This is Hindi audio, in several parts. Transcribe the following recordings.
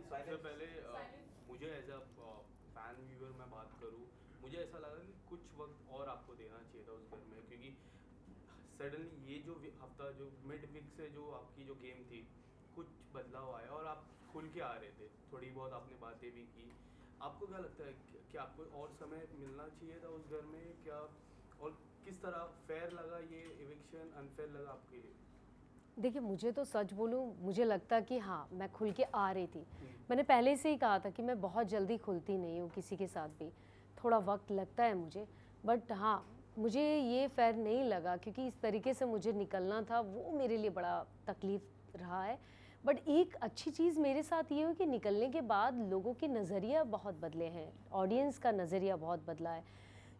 सबसे पहले मुझे एज अ फैन व्यूअर मैं बात करूँ, मुझे ऐसा लगा कि कुछ वक्त और आपको देना चाहिए था उस घर में, क्योंकि सडनली ये जो हफ्ता जो मिड वीक से जो आपकी जो गेम थी, कुछ बदलाव आया और आप खुल के आ रहे थे, थोड़ी बहुत आपने बातें भी की। आपको क्या लगता है कि आपको और समय मिलना चाहिए था उस घर में क्या? और किस तरह फेयर लगा ये इविक्शन, अनफेयर लगा आपके लिए? देखिए, मुझे तो सच बोलूँ, मुझे लगता कि हाँ, मैं खुल के आ रही थी। मैंने पहले से ही कहा था कि मैं बहुत जल्दी खुलती नहीं हूँ किसी के साथ भी, थोड़ा वक़्त लगता है मुझे। बट हाँ, मुझे ये फ़ेयर नहीं लगा क्योंकि इस तरीके से मुझे निकलना था, वो मेरे लिए बड़ा तकलीफ़ रहा है। बट एक अच्छी चीज़ मेरे साथ ये हुई कि निकलने के बाद लोगों के नज़रिया बहुत बदले हैं, ऑडियंस का नज़रिया बहुत बदला है।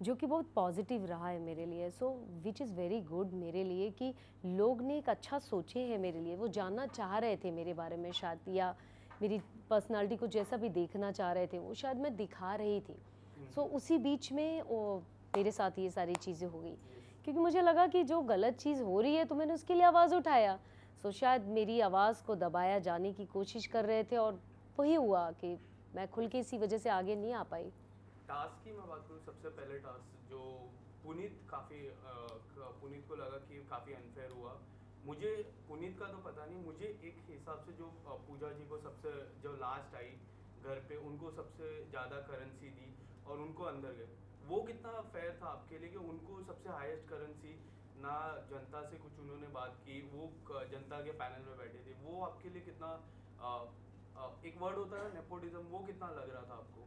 जो कि बहुत पॉजिटिव रहा है मेरे लिए। सो विच इज़ वेरी गुड मेरे लिए कि लोग ने एक अच्छा सोचे हैं मेरे लिए, वो जानना चाह रहे थे मेरे बारे में शायद, या मेरी पर्सनालिटी को जैसा भी देखना चाह रहे थे वो शायद मैं दिखा रही थी। सो उसी बीच में वो मेरे साथ ये सारी चीज़ें हो गई, क्योंकि मुझे लगा कि जो गलत चीज़ हो रही है तो मैंने उसके लिए आवाज़ उठाया। सो शायद मेरी आवाज़ को दबाया जाने की कोशिश कर रहे थे और वही हुआ कि मैं खुल के इसी वजह से आगे नहीं आ पाई। टास्क की मैं बात करूँ, सबसे पहले टास्क जो पुनीत पुनीत को लगा कि काफ़ी अनफेयर हुआ। मुझे पुनीत का तो पता नहीं, मुझे एक हिसाब से जो पूजा जी को सबसे जो लास्ट आई घर पे, उनको सबसे ज़्यादा करेंसी दी और उनको अंदर गए, वो कितना फेयर था आपके लिए कि उनको सबसे हाईएस्ट करेंसी, ना जनता से कुछ उन्होंने बात की, वो जनता के पैनल में बैठे थे, वो आपके लिए कितना एक वर्ड होता है नेपोटिज्म, वो कितना लग रहा था आपको?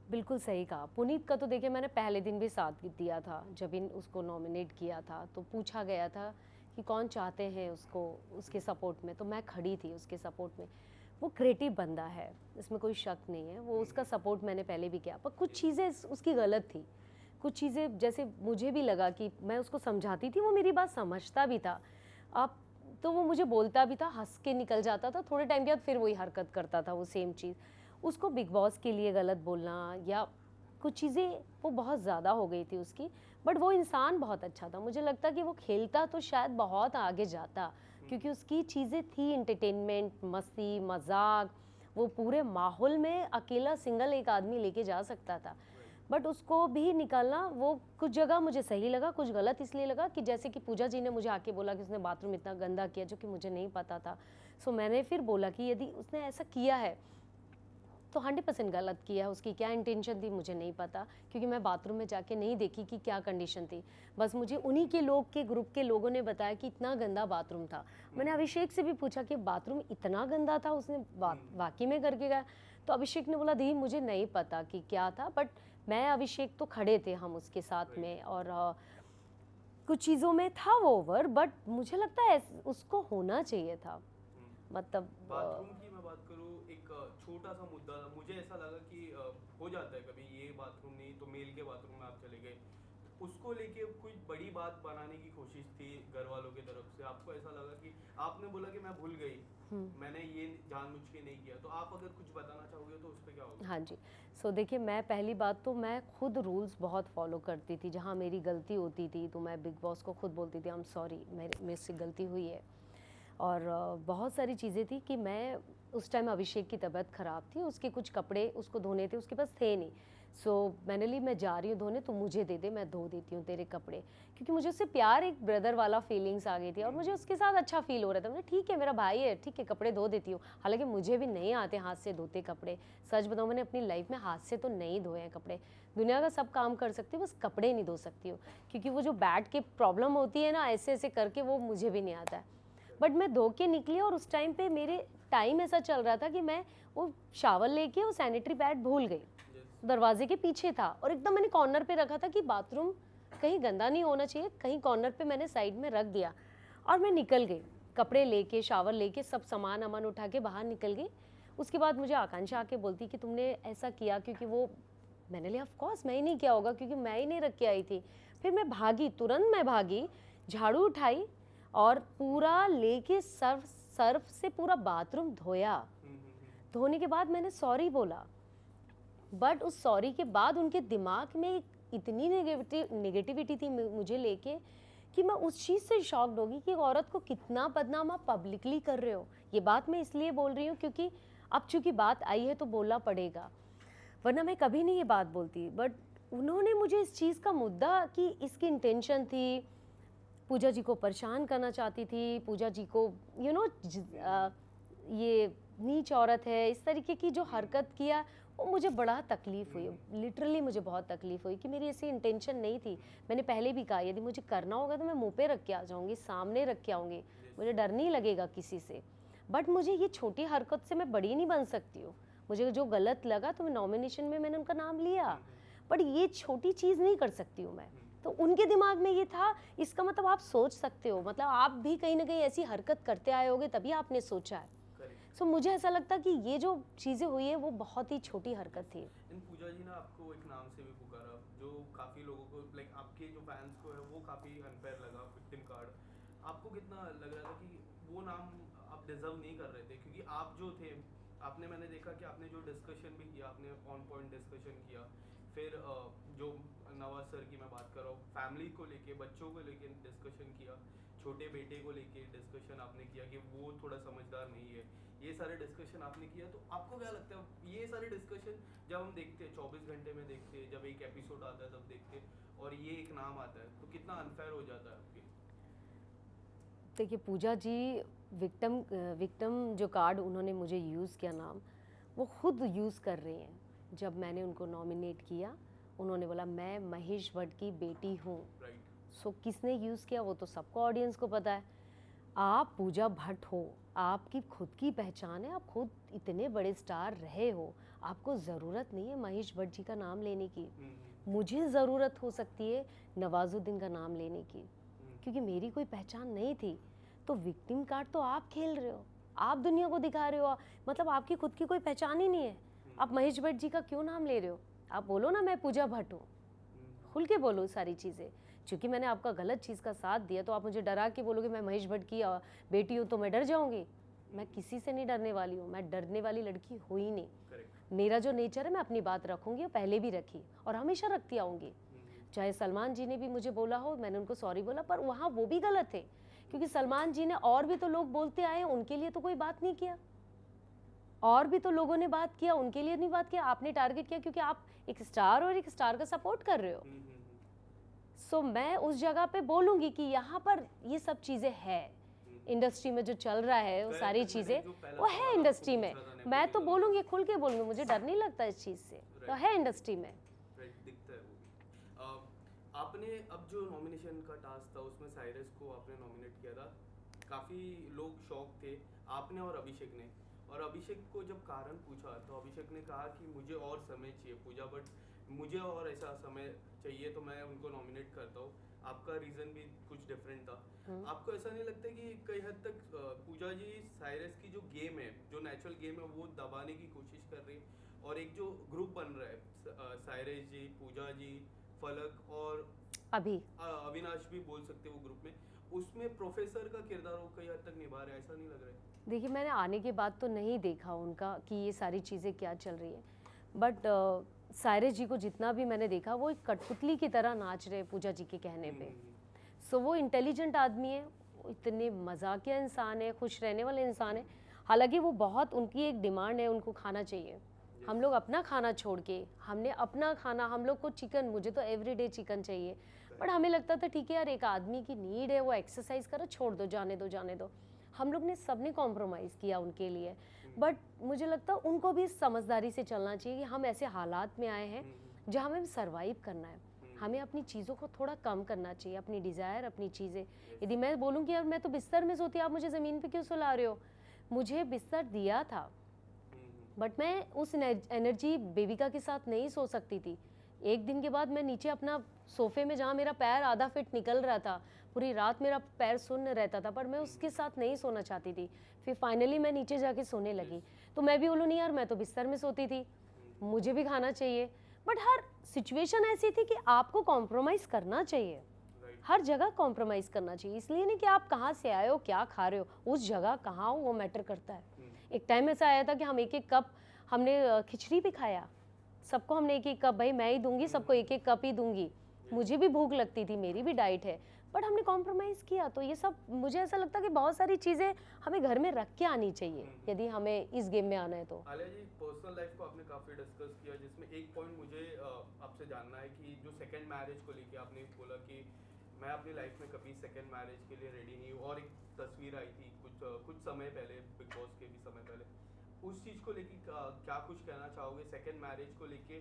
बिल्कुल सही कहा। पुनीत का तो देखिए मैंने पहले दिन भी साथ दिया था, जब इन उसको नॉमिनेट किया था तो पूछा गया था कि कौन चाहते हैं उसको उसके सपोर्ट में, तो मैं खड़ी थी उसके सपोर्ट में। वो क्रिएटिव बंदा है, इसमें कोई शक नहीं है, वो उसका सपोर्ट मैंने पहले भी किया, पर कुछ चीज़ें उसकी गलत थी। कुछ चीज़ें जैसे मुझे भी लगा कि मैं उसको समझाती थी, वो मेरी बात समझता भी था। अब तो वो मुझे बोलता भी था, हँस के निकल जाता था, थोड़े टाइम के बाद फिर वही हरकत करता था, वो सेम चीज़। उसको बिग बॉस के लिए गलत बोलना या कुछ चीज़ें वो बहुत ज़्यादा हो गई थी उसकी। बट वो इंसान बहुत अच्छा था, मुझे लगता कि वो खेलता तो शायद बहुत आगे जाता, क्योंकि उसकी चीज़ें थी एंटरटेनमेंट, मस्ती, मजाक, वो पूरे माहौल में अकेला सिंगल एक आदमी लेके जा सकता था। बट उसको भी निकालना, वो कुछ जगह मुझे सही लगा, कुछ गलत इसलिए लगा कि जैसे कि पूजा जी ने मुझे आके बोला कि उसने बाथरूम इतना गंदा किया, जो कि मुझे नहीं पता था। सो मैंने फिर बोला कि यदि उसने ऐसा किया है तो 100% गलत किया है, उसकी क्या इंटेंशन थी मुझे नहीं पता, क्योंकि मैं बाथरूम में जाके नहीं देखी कि क्या कंडीशन थी। बस मुझे उन्हीं के लोग के ग्रुप के लोगों ने बताया कि इतना गंदा बाथरूम था। मैंने अभिषेक से भी पूछा कि बाथरूम इतना गंदा था, उसने वाकई में करके गया? तो अभिषेक ने बोला दी मुझे नहीं पता कि क्या था, बट मैं अभिषेक तो खड़े थे हम उसके साथ में, और कुछ चीज़ों में था वो ओवर, बट मुझे लगता है उसको होना चाहिए था। मतलब बाथरूम की मैं बात करूँ, एक छोटा सा मुद्दा था, मुझे ऐसा लगा कि हो जाता है कभी, ये बाथरूम नहीं तो मेल के बाथरूम में आप चले गए, उसको लेके कोई बड़ी बात बनाने की कोशिश थी घर वालों की तरफ से। आपको ऐसा लगा कि आपने बोला कि मैं भूल गई, मैंने ये जानबूझ के नहीं किया, तो आप अगर कुछ बताना चाहोगे तो उस पर क्या होगा? हाँ जी। सो देखिए, मैं पहली बात तो मैं खुद रूल्स बहुत फ़ॉलो करती थी, जहाँ मेरी गलती होती थी तो मैं बिग बॉस को खुद बोलती थी आई एम सॉरी, मेरे से गलती हुई है। और बहुत सारी चीज़ें थी कि मैं उस टाइम अभिषेक की तबीयत ख़राब थी, उसके कुछ कपड़े उसको धोने थे, उसके पास थे नहीं। सो मैंने ली, मैं जा रही हूँ धोने, तो मुझे दे दे, मैं धो देती हूँ तेरे कपड़े, क्योंकि मुझे उससे प्यार, एक ब्रदर वाला फीलिंग्स आ गई थी और मुझे उसके साथ अच्छा फ़ील हो रहा था। मैंने ठीक है, मेरा भाई है, ठीक है, कपड़े धो देती हूँ। हालाँकि मुझे भी नहीं आते हाथ से धोते कपड़े, सच बताऊँ मैंने अपनी लाइफ में हाथ से तो नहीं धोए हैं कपड़े। दुनिया का सब काम कर सकती हूँ, बस कपड़े नहीं धो सकती हूँ, क्योंकि वो जो बैठ के प्रॉब्लम होती है ना, ऐसे-ऐसे करके, वो मुझे भी नहीं आता है। बट मैं धो के निकली और उस टाइम पे मेरे टाइम ऐसा चल रहा था कि मैं वो शावर लेके वो सैनिटरी पैड भूल गई, दरवाजे के पीछे था और एकदम मैंने कॉर्नर पे रखा था कि बाथरूम कहीं गंदा नहीं होना चाहिए, कहीं कॉर्नर पे मैंने साइड में रख दिया और मैं निकल गई, कपड़े लेके, शावर लेके, सब सामान अमान उठा के बाहर निकल गई। उसके बाद मुझे आकांक्षा आके बोलती कि तुमने ऐसा किया क्योंकि वो, मैंने लिया ऑफ कोर्स मैं ही नहीं किया होगा, क्योंकि मैं ही नहीं रख के आई थी। फिर मैं भागी, तुरंत मैं भागी, झाड़ू उठाई और पूरा लेके सर्फ सर्फ से पूरा बाथरूम धोया। धोने के बाद मैंने सॉरी बोला, बट उस सॉरी के बाद उनके दिमाग में इतनी नेगेटिविटी थी मुझे लेके कि मैं उस चीज़ से शॉक्ड होगी कि एक औरत को कितना बदनाम आप पब्लिकली कर रहे हो। ये बात मैं इसलिए बोल रही हूँ क्योंकि अब चूंकि बात आई है तो बोलना पड़ेगा, वरना मैं कभी नहीं ये बात बोलती। बट उन्होंने मुझे इस चीज़ का मुद्दा कि इसकी इंटेंशन थी, पूजा जी को परेशान करना चाहती थी, पूजा जी को ये नीच औरत है, इस तरीके की जो हरकत किया, वो मुझे बड़ा तकलीफ़ हुई। लिटरली मुझे बहुत तकलीफ़ हुई कि मेरी ऐसी इंटेंशन नहीं थी। मैंने पहले भी कहा यदि मुझे करना होगा तो मैं मुँह पे रख के आ जाऊँगी, सामने रख के आऊँगी, मुझे डर नहीं लगेगा किसी से। बट मुझे ये छोटी हरकत से मैं बड़ी नहीं बन सकती हूँ। मुझे जो गलत लगा तो मैं नॉमिनेशन में मैंने उनका नाम लिया, बट ये छोटी चीज़ नहीं कर सकती हूँ मैं। तो उनके दिमाग में ये था, इसका मतलब आप सोच सकते हो, मतलब आप भी कहीं ना कहीं ऐसी हरकत करते आए होगे तभी आपने सोचा है। सो मुझे ऐसा लगता कि ये जो चीज़ें हुई है वो बहुत ही छोटी हरकत थी। इन पूजा जी ने आपको एक नाम से भी पुकारा जो काफ़ी लोगों को, लाइक आपके जो फैंस को है वो काफ़ी अनफेयर लगा, विक्टिम कार्ड। आपको कितना लग रहा था कि वो नाम आप डिजर्व नहीं कर रहे थे? क्योंकि आप जो थे, आपने, मैंने देखा कि आपने जो डिस्कशन भी किया, आपने ऑन पॉइंट डिस्कशन किया। फिर जो नवाज सर की मैं बात कर रहा हूँ, फैमिली को लेके, बच्चों को लेके डिस्कशन किया, छोटे बेटे को लेके डिस्कशन आपने किया कि वो थोड़ा समझदार नहीं है, ये सारे डिस्कशन आपने किया। तो आपको क्या लगता है ये सारे डिस्कशन जब हम देखते हैं 24 घंटे में देखते हैं, जब एक एपिसोड आता है तब देखते हैं, और ये एक नाम आता है, तो कितना अनफेयर हो जाता है आपके? देखिए पूजा जी विक्टिम जो कार्ड उन्होंने मुझे यूज़ किया नाम, वो खुद यूज़ कर रही हैं। जब मैंने उनको नॉमिनेट किया उन्होंने बोला मैं महेश भट्ट की बेटी हूँ। सो किसने यूज़ किया वो तो सबको, ऑडियंस को पता है। आप पूजा भट्ट हो, आपकी खुद की पहचान है, आप खुद इतने बड़े स्टार रहे हो, आपको ज़रूरत नहीं है महेश भट्ट जी का नाम लेने की। मुझे ज़रूरत हो सकती है नवाजुद्दीन का नाम लेने की, क्योंकि मेरी कोई पहचान नहीं थी। तो विक्टिम कार्ड तो आप खेल रहे हो, आप दुनिया को दिखा रहे हो, मतलब आपकी खुद की कोई पहचान ही नहीं है। आप महेश भट्ट जी का क्यों नाम ले रहे हो? आप बोलो ना मैं पूजा भट्ट हूँ, खुल के बोलो सारी चीज़ें। क्योंकि मैंने आपका गलत चीज़ का साथ दिया तो आप मुझे डरा के बोलोगे मैं महेश भट्ट की बेटी हूँ तो मैं डर जाऊँगी। मैं किसी से नहीं डरने वाली हूँ, मैं डरने वाली लड़की हुई ही नहीं। मेरा जो नेचर है मैं अपनी बात रखूँगी, पहले भी रखी और हमेशा रखती आऊँगी। चाहे सलमान जी ने भी मुझे बोला हो, मैंने उनको सॉरी बोला, पर वहाँ वो भी गलत थे, क्योंकि सलमान जी ने और भी तो लोग बोलते आए, उनके लिए तो कोई बात नहीं किया। और भी तो लोगों ने बात किया, उनके लिए नहीं बात किया। आपने टारगेट किया क्योंकि आप एक स्टार और एक स्टार का सपोर्ट कर रहे हो। सो मैं उस जगह पे बोलूँगी कि यहाँ पर ये सब चीज़ें हैं, इंडस्ट्री में जो चल रहा है वो सारी चीज़ें वो है इंडस्ट्री में। मैं तो बोलूँगी, खुल के बोलूँगी, मुझे डर नहीं लगता इस चीज़ से, तो है इंडस्ट्री में। दिखता है वो भी। आपने अब जो नॉमिनेशन का टास्क था उसमें साइरस को आपने नॉमिनेट किया था, काफ़ी लोग शॉक थे, आपने और अभिषेक ने। और अभिषेक को जब कारण पूछा तो अभिषेक ने कहा कि मुझे और समय चाहिए पूजा, बट मुझे और ऐसा समय चाहिए तो मैं उनको नॉमिनेट करता हूँ। आपका रीज़न भी कुछ डिफरेंट था। आपको ऐसा नहीं लगता कि कई हद तक पूजा जी साइरस की जो गेम है, जो नेचुरल गेम है, वो दबाने की कोशिश कर रही है, और एक जो ग्रुप बन रहा है साइरस जी, पूजा जी, फलक और अविनाश भी बोल सकते हैं वो ग्रुप में, उसमें प्रोफेसर का किरदार वो कई हद तक निभा रहा है, ऐसा नहीं लग रहा है? देखिए मैंने आने के बाद तो नहीं देखा उनका कि ये सारी चीज़ें क्या चल रही है, बट साइरस जी को जितना भी मैंने देखा वो एक कठपुतली की तरह नाच रहे पूजा जी के कहने पे। सो वो इंटेलिजेंट आदमी है, इतने मजाकिया इंसान है, खुश रहने वाले इंसान है। हालांकि वो बहुत, उनकी एक डिमांड है, उनको खाना चाहिए। हम लोग अपना खाना छोड़ के, हमने अपना खाना, हम लोग को चिकन, मुझे तो एवरीडे चिकन चाहिए, बट हमें लगता था ठीक है यार एक आदमी की नीड है, वो एक्सरसाइज करो, छोड़ दो, जाने दो जाने दो। हम लोग ने सबने कॉम्प्रोमाइज़ किया उनके लिए, बट मुझे लगता है उनको भी समझदारी से चलना चाहिए कि हम ऐसे हालात में आए हैं जहाँ हमें सर्वाइव करना है, हमें अपनी चीज़ों को थोड़ा कम करना चाहिए, अपनी डिज़ायर, अपनी चीज़ें। यदि मैं बोलूँ कि यार मैं तो बिस्तर में सोती, आप मुझे ज़मीन पे क्यों सुला रहे हो? मुझे बिस्तर दिया था, बट मैं उस एनर्जी बेबिका के साथ नहीं सो सकती थी। एक दिन के बाद मैं नीचे अपना सोफे में, जहाँ मेरा पैर आधा फिट निकल रहा था, पूरी रात मेरा पैर सुन्न रहता था, पर मैं उसके साथ नहीं सोना चाहती थी। फिर फाइनली मैं नीचे जाके सोने लगी। तो मैं भी बोलूँ नहीं यार मैं तो बिस्तर में सोती थी, मुझे भी खाना चाहिए, बट हर सिचुएशन ऐसी थी कि आपको कॉम्प्रोमाइज़ करना चाहिए, हर जगह कॉम्प्रोमाइज़ करना चाहिए। इसलिए नहीं कि आप कहाँ से आए हो, क्या खा रहे हो, उस जगह कहाँ हो वो मैटर करता है। एक टाइम ऐसा आया था कि हम एक एक कप, हमने खिचड़ी भी खाया, सबको हमने एक एक कप, भाई मैं ही दूंगी सबको, एक एक कप ही दूंगी, मुझे भी भूख लगती थी, मेरी भी डाइट है, बट हमने कॉम्प्रोमाइज़ किया। तो ये सब मुझे ऐसा लगता है कि बहुत सारी चीज़ें हमें घर में रख के आनी चाहिए यदि हमें इस गेम में आना है तो। आलिया जी, पर्सनल लाइफ को आपने काफ़ी डिस्कस किया, जिसमें एक पॉइंट मुझे आपसे जानना है कि जो सेकंड मैरिज को लेके आपने बोला कि मैं अपनी लाइफ में कभी सेकंड मैरिज के लिए रेडी नहीं हूँ, और एक तस्वीर आई थी कुछ समय पहले, बिग बॉस के भी समय पहले, उस चीज़ को लेके क्या कुछ कहना चाहोगे सेकंड मैरिज को लेके,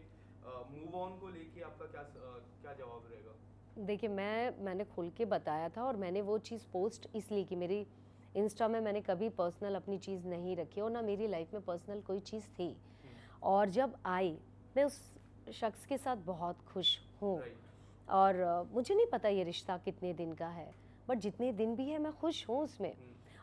मूव ऑन को लेके आपका क्या जवाब रहेगा? देखिए मैंने खुल के बताया था और मैंने वो चीज़ पोस्ट इसलिए की, मेरी इंस्टा में मैंने कभी पर्सनल अपनी चीज़ नहीं रखी और ना मेरी लाइफ में पर्सनल कोई चीज़ थी। और जब आई, मैं उस शख्स के साथ बहुत खुश हूँ। राइट। और मुझे नहीं पता ये रिश्ता कितने दिन का है, बट जितने दिन भी है मैं खुश हूँ उसमें।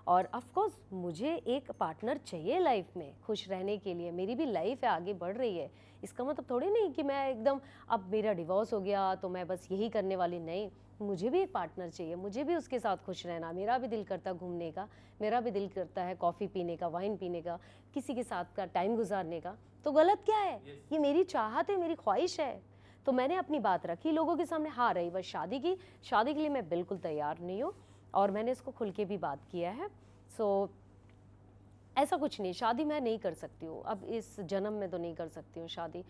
और ऑफ कोर्स मुझे एक पार्टनर चाहिए लाइफ में खुश रहने के लिए, मेरी भी लाइफ है, आगे बढ़ रही है। इसका मतलब थोड़ी नहीं कि मैं एकदम अब मेरा डिवोर्स हो गया तो मैं बस यही करने वाली, नहीं। मुझे भी एक पार्टनर चाहिए, मुझे भी उसके साथ खुश रहना, मेरा भी दिल करता घूमने का, मेरा भी दिल करता है कॉफ़ी पीने का, वाइन पीने का, किसी के साथ का टाइम गुजारने का। तो गलत क्या है? Yes. ये मेरी चाहत है, मेरी ख्वाहिश है। तो मैंने अपनी बात रखी लोगों के सामने। हाँ, रही बस शादी की, शादी के लिए मैं बिल्कुल तैयार नहीं हूँ और मैंने इसको खुल के भी बात किया है। सो ऐसा कुछ नहीं, शादी मैं नहीं कर सकती हूँ, अब इस जन्म में तो नहीं कर सकती हूँ शादी।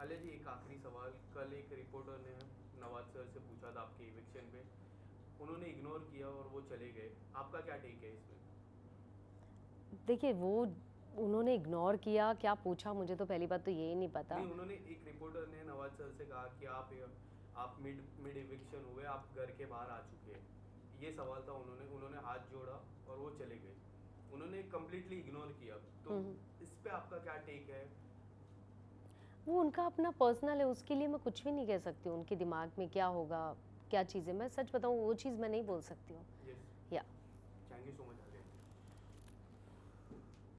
आलिया जी, एक आखिरी सवाल, कल एक रिपोर्टर ने नवाज सर से पूछा था आपके इविक्शन पे, उन्होंने इग्नोर किया और वो चले गए, आपका क्या टेक है इसमें? देखिए वो उन्होंने इग्नोर किया, क्या पूछा मुझे तो पहली बात तो यही नहीं पता। नहीं, उन्होंने, एक रिपोर्टर ने नवाज सर से कहा कि आप मिड मिड इविक्शन हुए, आप घर के बाहर आ चुके हैं, ये सवाल था। उन्होंने हाथ जोड़ा और वो चले गए, उन्होंने कम्प्लीटली इग्नोर किया। तो इस पे आपका क्या टेक है? वो उनका अपना पर्सनल है, उसके लिए मैं कुछ भी नहीं कह सकती हूँ। उनके दिमाग में क्या होगा, क्या चीज़ें, मैं सच बताऊँ वो चीज़ मैं नहीं बोल सकती हूँ। Yes. या